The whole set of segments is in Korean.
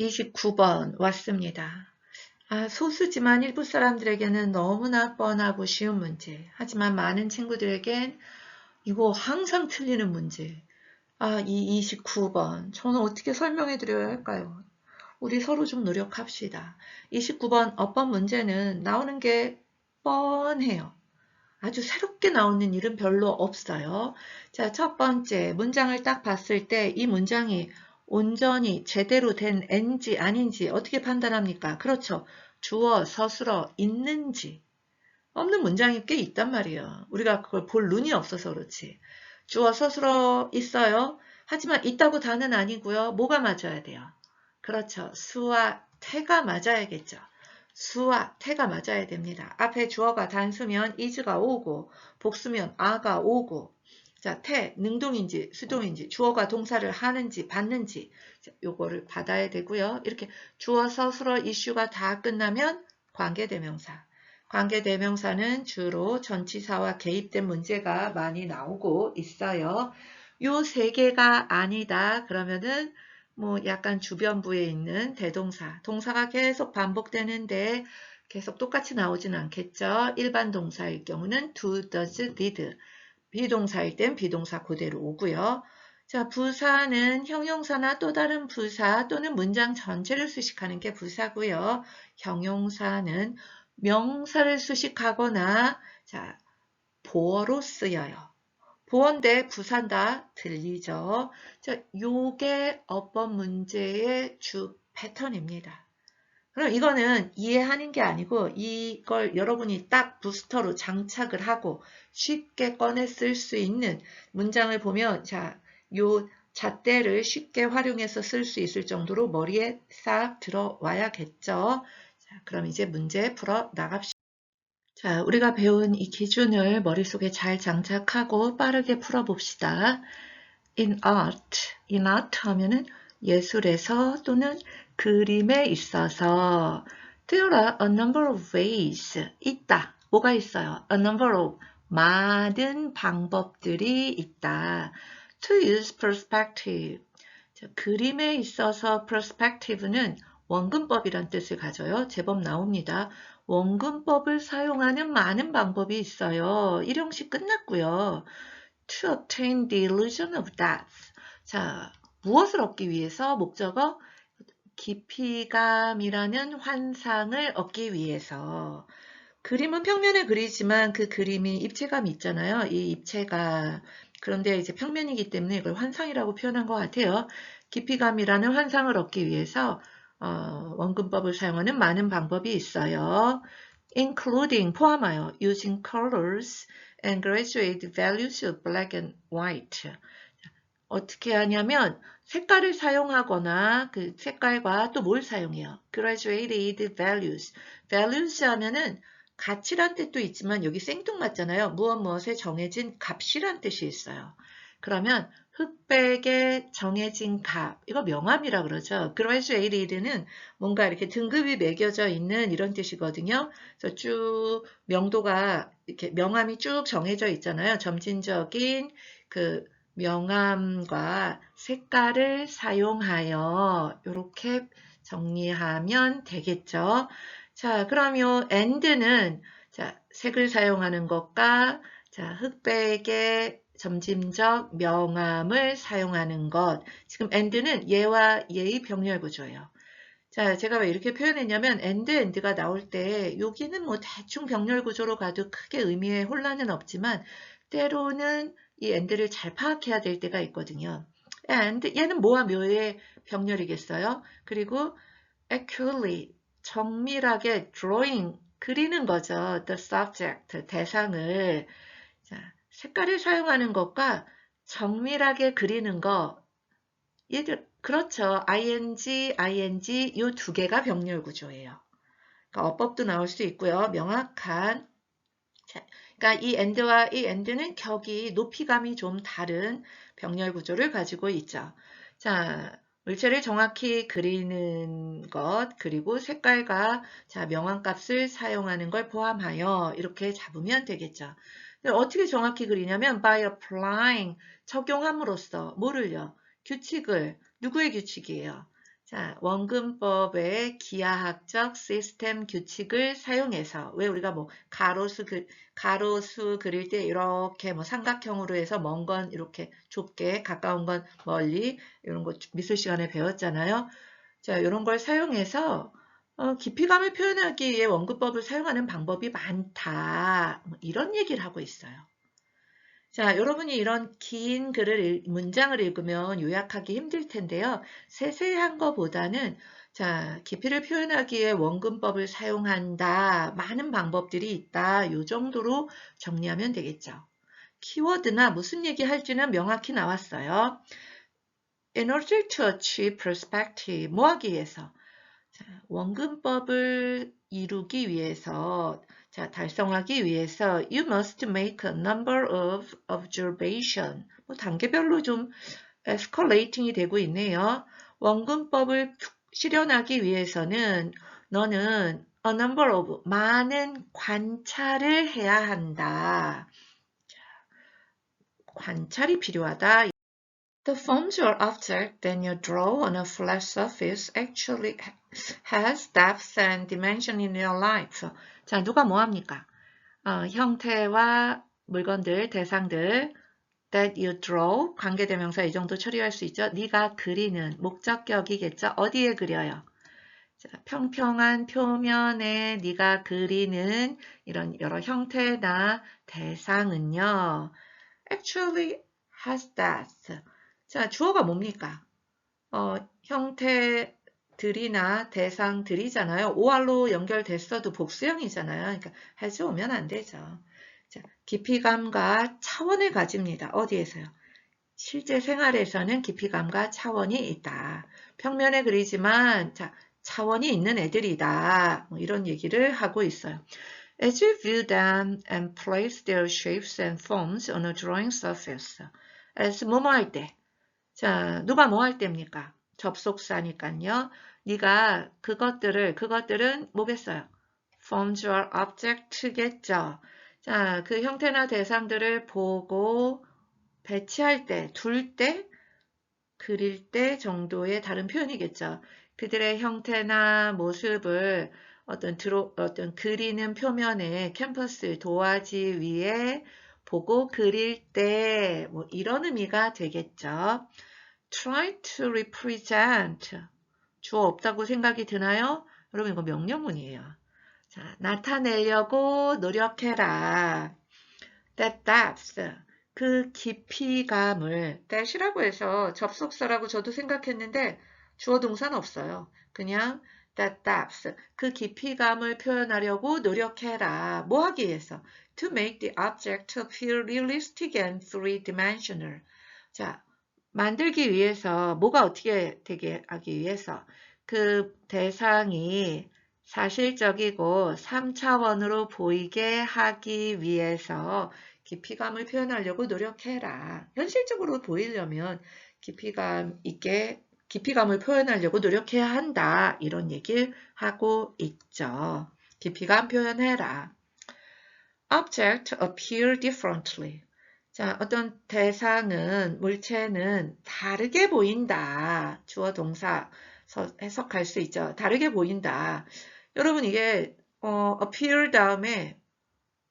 29번 왔습니다. 소수지만 일부 사람들에게는 너무나 뻔하고 쉬운 문제. 하지만 많은 친구들에겐 이거 항상 틀리는 문제. 이 29번. 저는 어떻게 설명해 드려야 할까요? 우리 서로 좀 노력합시다. 29번 어법 문제는 나오는 게 뻔해요. 아주 새롭게 나오는 일은 별로 없어요. 자, 첫 번째 문장을 딱 봤을 때 이 문장이 온전히 제대로 된 N지 아닌지 어떻게 판단합니까? 그렇죠. 주어, 서술어 있는지. 없는 문장이 꽤 있단 말이에요. 우리가 그걸 볼 눈이 없어서 그렇지. 주어, 서술어 있어요. 하지만 있다고 다는 아니고요. 뭐가 맞아야 돼요? 그렇죠. 수와 태가 맞아야겠죠. 수와 태가 맞아야 됩니다. 앞에 주어가 단수면 is가 오고 복수면 a가 오고 자, 태, 능동인지 수동인지 주어가 동사를 하는지 받는지 요거를 받아야 되고요. 이렇게 주어, 서술어, 이슈가 다 끝나면 관계대명사. 관계대명사는 주로 전치사와 개입된 문제가 많이 나오고 있어요. 요 세 개가 아니다 그러면은 뭐 약간 주변부에 있는 대동사, 동사가 계속 반복되는데 계속 똑같이 나오진 않겠죠. 일반 동사일 경우는 do, does, did. 비동사일 땐 비동사 그대로 오고요. 자, 부사는 형용사나 또 다른 부사 또는 문장 전체를 수식하는 게 부사고요. 형용사는 명사를 수식하거나 자, 보어로 쓰여요. 보어인데 부사다 들리죠? 자, 요게 어법 문제의 주 패턴입니다. 그럼 이거는 이해하는 게 아니고 이걸 여러분이 딱 부스터로 장착을 하고 쉽게 꺼내 쓸 수 있는 문장을 보면 자, 요 잣대를 쉽게 활용해서 쓸 수 있을 정도로 머리에 싹 들어와야겠죠. 자, 그럼 이제 문제 풀어 나갑시다. 자, 우리가 배운 이 기준을 머릿속에 잘 장착하고 빠르게 풀어봅시다. in art 하면은 예술에서 또는 그림에 있어서 there are a number of ways 있다. 뭐가 있어요? a number of 많은 방법들이 있다. to use perspective. 자, 그림에 있어서 perspective는 원근법이란 뜻을 가져요. 제법 나옵니다. 원근법을 사용하는 많은 방법이 있어요. 일형식 끝났고요. To obtain the illusion of depth. 자, 무엇을 얻기 위해서? 목적어 깊이감이라는 환상을 얻기 위해서. 그림은 평면에 그리지만 그 그림이 입체감이 있잖아요. 이 입체감. 그런데 이제 평면이기 때문에 이걸 환상이라고 표현한 것 같아요. 깊이감이라는 환상을 얻기 위해서 원근법을 사용하는 많은 방법이 있어요. including 포함하여 using colors and graduate values of black and white. 어떻게 하냐면 색깔을 사용하거나 그 색깔과 또 뭘 사용해요? graduated values. values 하면은 가치란 뜻도 있지만 여기 생뚱맞잖아요. 무엇에 정해진 값이란 뜻이 있어요. 그러면 흑백에 정해진 값, 이거 명암이라 그러죠. graduated는 뭔가 이렇게 등급이 매겨져 있는 이런 뜻이거든요. 그래서 쭉 명도가 이렇게 명암이 쭉 정해져 있잖아요. 점진적인 그 명암과 색깔을 사용하여 이렇게 정리하면 되겠죠. 자, 그러면 and는 자, 색을 사용하는 것과 자, 흑백의 점진적 명암을 사용하는 것. 지금 and는 얘와 얘의 병렬 구조예요. 자, 제가 왜 이렇게 표현했냐면 and가 나올 때 여기는 뭐 대충 병렬 구조로 가도 크게 의미에 혼란은 없지만 때로는 이 and를 잘 파악해야 될 때가 있거든요. and 얘는 뭐와 뭐의 병렬이겠어요? 그리고 accurately 정밀하게 drawing 그리는 거죠. the subject 대상을 자, 색깔을 사용하는 것과 정밀하게 그리는 거 얘들 그렇죠. ing 요 두 개가 병렬 구조예요. 그러니까 어법도 나올 수 있고요. 명확한 자, 그러니까 이 and와 이 and는 격이 높이감이 좀 다른 병렬 구조를 가지고 있죠. 자, 물체를 정확히 그리는 것, 그리고 색깔과 자, 명암값을 사용하는 걸 포함하여 이렇게 잡으면 되겠죠. 어떻게 정확히 그리냐면 by applying 적용함으로써 뭐를요? 규칙을 누구의 규칙이에요? 자, 원근법의 기하학적 시스템 규칙을 사용해서 왜 우리가 뭐 가로수 그릴 때 이렇게 뭐 삼각형으로 해서 먼 건 이렇게 좁게 가까운 건 멀리 이런 거 미술 시간에 배웠잖아요. 자, 이런 걸 사용해서 깊이감을 표현하기 위해 원근법을 사용하는 방법이 많다. 뭐 이런 얘기를 하고 있어요. 자, 여러분이 이런 긴 문장을 읽으면 요약하기 힘들 텐데요. 세세한 것보다는 자, 깊이를 표현하기 위해 원근법을 사용한다. 많은 방법들이 있다. 이 정도로 정리하면 되겠죠. 키워드나 무슨 얘기 할지는 명확히 나왔어요. In order to achieve perspective, 뭐 하기 위해서? 자, 원근법을 이루기 위해서, 자, 달성하기 위해서 you must make a number of observation. 뭐 단계별로 좀 escalating이 되고 있네요. 원근법을 실현하기 위해서는 너는 a number of 많은 관찰을 해야 한다. 자, 관찰이 필요하다. The forms or object that you draw on a flat surface actually has depth and dimension in your life. 자, 누가 뭐 합니까? 형태와 물건들, 대상들 that you draw, 관계대명사 이 정도 처리할 수 있죠. 네가 그리는 목적격이겠죠. 어디에 그려요? 자, 평평한 표면에 네가 그리는 이런 여러 형태나 대상은요. actually has depth. 자, 주어가 뭡니까? 형태들이나 대상들이잖아요. OR로 연결됐어도 복수형이잖아요. 그러니까 has 오면 안 되죠. 자, 깊이감과 차원을 가집니다. 어디에서요? 실제 생활에서는 깊이감과 차원이 있다. 평면에 그리지만 자, 차원이 있는 애들이다. 뭐 이런 얘기를 하고 있어요. As you view them and place their shapes and forms on a drawing surface. as 뭐뭐 할 때. 자, 누가 뭐 할 때입니까? 접속사니까요. 네가 그것들은 뭐겠어요? forms or object겠죠. 자, 그 형태나 대상들을 보고 배치할 때, 둘 때, 그릴 때 정도의 다른 표현이겠죠. 그들의 형태나 모습을 어떤 그리는 표면에 캔버스 도화지 위에 보고 그릴 때 뭐 이런 의미가 되겠죠. Try to represent. 주어 없다고 생각이 드나요? 여러분 이거 명령문이에요. 자, 나타내려고 노력해라. That depth. 그 깊이감을 that이라고 해서 접속사라고 저도 생각했는데 주어 동사는 없어요. 그냥 that depth. 그 깊이감을 표현하려고 노력해라. 뭐 하기 위해서? To make the object appear realistic and three-dimensional. 자, 만들기 위해서 뭐가 어떻게 되게 하기 위해서 그 대상이 사실적이고 3차원으로 보이게 하기 위해서 깊이감을 표현하려고 노력해라. 현실적으로 보이려면 깊이감을 표현하려고 노력해야 한다. 이런 얘기를 하고 있죠. 깊이감 표현해라. Object appear differently. 자, 어떤 대상은, 물체는 다르게 보인다. 주어 동사 해석할 수 있죠. 다르게 보인다. 여러분 이게 appear 다음에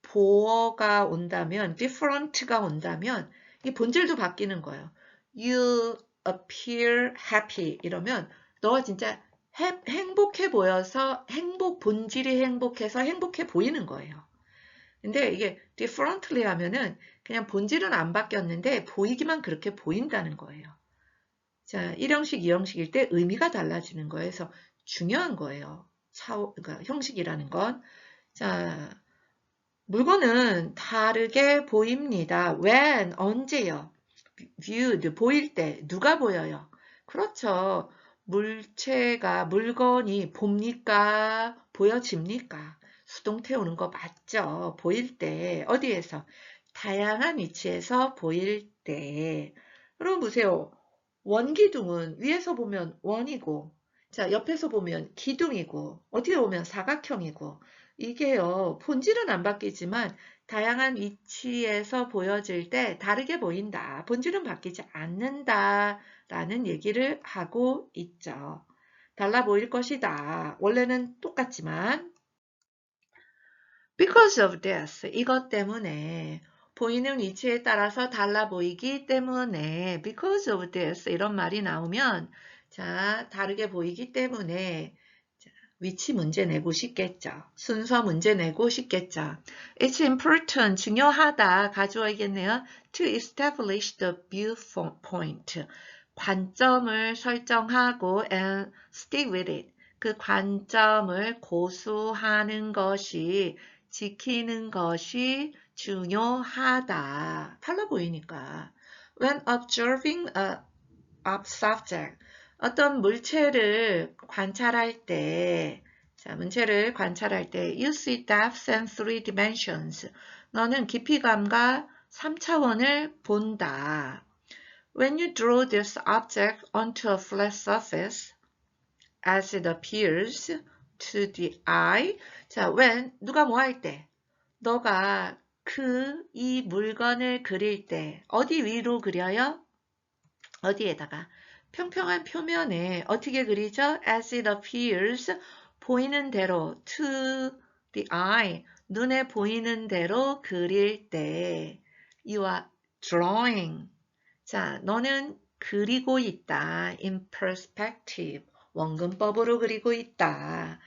보어가 온다면, different가 온다면 이 본질도 바뀌는 거예요. You appear happy 이러면 너가 진짜 행복해 보여서 본질이 행복해서 행복해 보이는 거예요. 근데 이게 differently 하면은 그냥 본질은 안 바뀌었는데 보이기만 그렇게 보인다는 거예요. 자, 1형식, 2형식일 때 의미가 달라지는 거예요. 그래서 중요한 거예요. 그러니까 형식이라는 건. 자, 물건은 다르게 보입니다. when, 언제요? viewed, 보일 때, 누가 보여요? 그렇죠. 물건이 봅니까? 보여집니까? 수동 태우는 거 맞죠? 보일 때, 어디에서? 다양한 위치에서 보일 때. 여러분 보세요. 원기둥은 위에서 보면 원이고, 자, 옆에서 보면 기둥이고, 어떻게 보면 사각형이고, 이게요, 본질은 안 바뀌지만 다양한 위치에서 보여질 때 다르게 보인다. 본질은 바뀌지 않는다. 라는 얘기를 하고 있죠. 달라 보일 것이다. 원래는 똑같지만 because of this, 이것 때문에 보이는 위치에 따라서 달라 보이기 때문에 because of this 이런 말이 나오면 자, 다르게 보이기 때문에 자, 위치 문제 내고 싶겠죠. 순서 문제 내고 싶겠죠. It's important, 중요하다 가져와야겠네요. To establish the viewpoint, 관점을 설정하고 and stick with it, 그 관점을 고수하는 것이 지키는 것이 중요하다. 달라 보이니까. When observing a subject, 어떤 물체를 관찰할 때, 자, 물체를 관찰할 때, you see depth and three dimensions. 너는 깊이감과 3차원을 본다. When you draw this object onto a flat surface, as it appears to the eye. 자, when 누가 뭐 할 때? 너가 이 물건을 그릴 때 어디 위로 그려요? 어디에다가? 평평한 표면에 어떻게 그리죠? As it appears, 보이는 대로, to the eye, 눈에 보이는 대로 그릴 때 you are drawing. 자, 너는 그리고 있다. in perspective. 원근법으로 그리고 있다.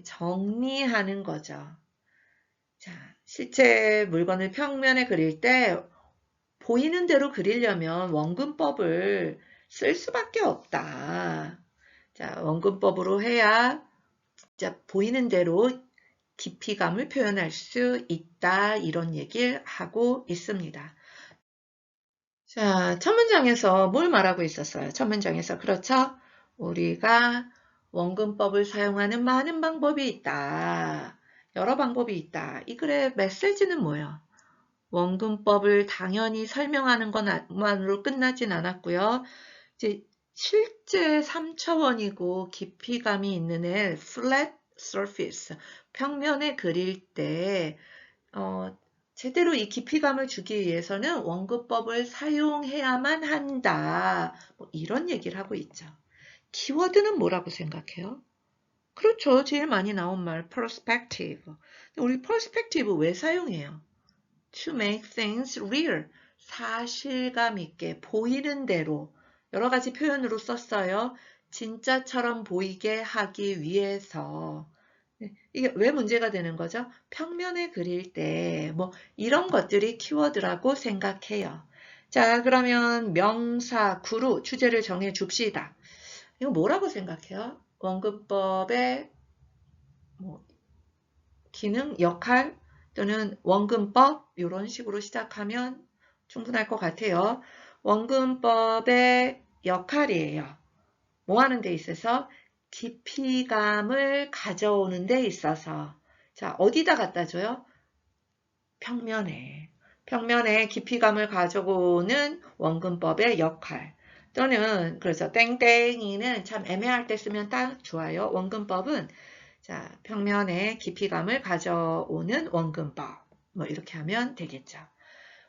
정리하는 거죠. 자, 실제 물건을 평면에 그릴 때 보이는 대로 그리려면 원근법을 쓸 수밖에 없다. 자, 원근법으로 해야 진짜 보이는 대로 깊이감을 표현할 수 있다. 이런 얘기를 하고 있습니다. 자, 첫 문장에서 뭘 말하고 있었어요? 첫 문장에서 그렇죠? 우리가 원근법을 사용하는 많은 방법이 있다. 여러 방법이 있다. 이 글의 메시지는 뭐예요? 원근법을 당연히 설명하는 것만으로 끝나진 않았고요. 이제 실제 3차원이고 깊이감이 있는 애 flat surface, 평면에 그릴 때 제대로 이 깊이감을 주기 위해서는 원근법을 사용해야만 한다. 뭐 이런 얘기를 하고 있죠. 키워드는 뭐라고 생각해요? 그렇죠. 제일 많이 나온 말 perspective. 우리 perspective 왜 사용해요? To make things real. 사실감 있게 보이는 대로 여러 가지 표현으로 썼어요. 진짜처럼 보이게 하기 위해서. 이게 왜 문제가 되는 거죠? 평면에 그릴 때 뭐 이런 것들이 키워드라고 생각해요. 자, 그러면 명사, 구루, 주제를 정해 줍시다. 이거 뭐라고 생각해요? 원근법의 뭐 기능, 역할 또는 원근법 이런 식으로 시작하면 충분할 것 같아요. 원근법의 역할이에요. 뭐 하는 데 있어서? 깊이감을 가져오는 데 있어서. 자, 어디다 갖다 줘요? 평면에. 평면에 깊이감을 가져오는 원근법의 역할. 또는 그래서 땡땡이는 참 애매할 때 쓰면 딱 좋아요. 원근법은 자, 평면에 깊이감을 가져오는 원근법. 뭐 이렇게 하면 되겠죠.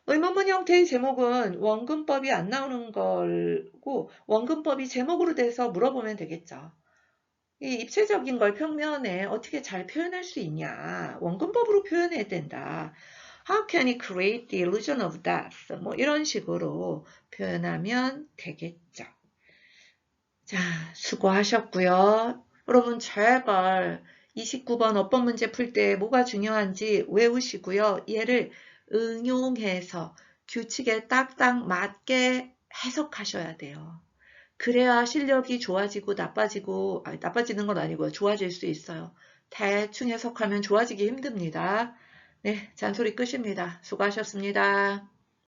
의문문 형태의 제목은 원근법이 안 나오는 거고 원근법이 제목으로 돼서 물어보면 되겠죠. 이 입체적인 걸 평면에 어떻게 잘 표현할 수 있냐. 원근법으로 표현해야 된다. How can he create the illusion of death? 뭐 이런 식으로 표현하면 되겠죠. 자, 수고하셨고요. 여러분 제발 29번 어법 문제 풀 때 뭐가 중요한지 외우시고요. 얘를 응용해서 규칙에 딱딱 맞게 해석하셔야 돼요. 그래야 실력이 좋아지고 나빠지는 건 아니고요. 좋아질 수 있어요. 대충 해석하면 좋아지기 힘듭니다. 네, 잔소리 끝입니다. 수고하셨습니다.